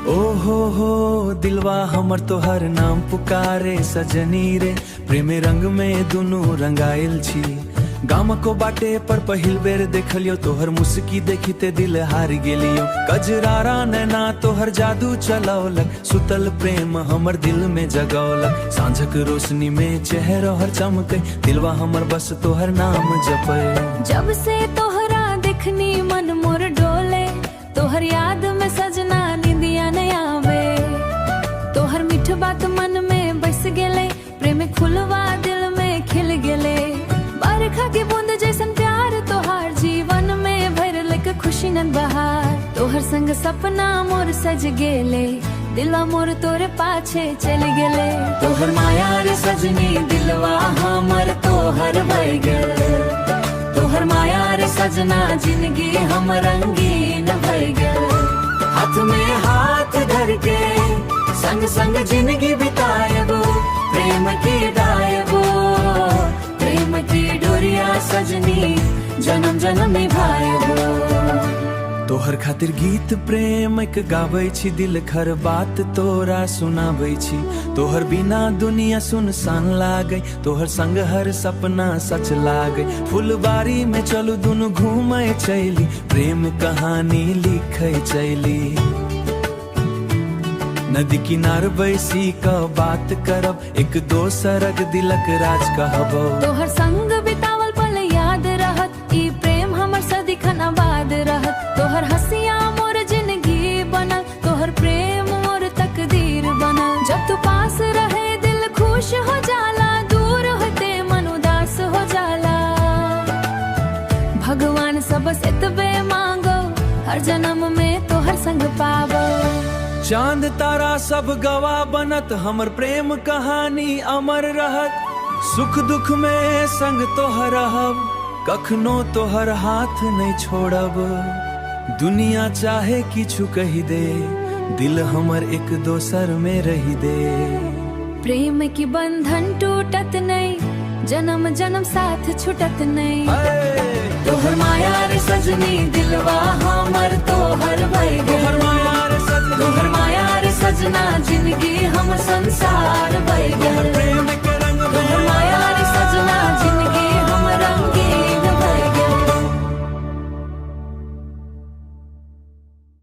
ओ हो दिलवा हमर तोहर नाम पुकारे सजनी रे, प्रेम रंग में दुनू रंगाइल छी। गाम को बाटे पर पहिल बेर देखलियो, तोहर मुस्की देखिते दिल हार गेलियो। कजरारा नैना तोहर जादू चलौलक, सुतल प्रेम हमर दिल में जगौलक। सांझक रोशनी में चेहरा हर चमके, दिलवा हमर बस तोहर नाम जपे। जब से तोहरा देखनी मन मोर डोले, तोहर याद में सजना निंदिया नहीं आवे। तोहर मीठ बात मन में बस गेले, प्रेम खुलवा दिल में खिल गेले। बरखा की बूंद जैसन प्यार तोहार जीवन में भरल के खुशी नन बहार। तोहर संग सपना मोर सज गेले, दिलवा मोर तोरे पाछे चल गेले। तोहर माया रे सजनी दिलवा हमर तोहर भई गेल। तोहर माया रे सजना जिंदगी हम रंगीन भई गेल। हाथ में हाथ धर के संग संग जिंदगी बिताएबो, प्रेम की गायबो। प्रेम की डोरिया सजनी जन्म जन्म निभाएबो। तोहर खातिर गीत प्रेम एक गाबै छी, दिल खर बात तोरा सुनाबै छी। तोहर बिना दुनिया सुनसान लागे, तोहर संग हर सपना सच लागे। फुलबारी में चलू दुनू घूमे चली, प्रेम कहानी लिखे चली। नदी किनार बैसी का बात करब, एक दोसरक दिलक राज कहबो। तोहर संग बितावल पल याद रहत, ई प्रेम हमर सदिखन आबाद रहत। तोहर हंसिया मोर जिंदगी बनल, तोहर प्रेम मोर तकदीर बनल। जब तू पास रहे दिल खुश हो जाला, दूर होते मन उदास हो जाला। भगवान सब एतबे मांगो, हर जन्म में तोहर संग पाबो। चांद तारा सब गवाह बनत, हमर प्रेम कहानी अमर रहत। सुख दुख में संग तोहर रहब, कखनो तोहर हाथ नहीं छोड़ब। दुनिया चाहे किछु कही दे, दिल हमर एक दोसर में रही दे। प्रेम की बंधन टूटत नहीं, जन्म जन्म साथ छूटत नहीं। तोहर माया रे सजनी दिलवा हमर तोहर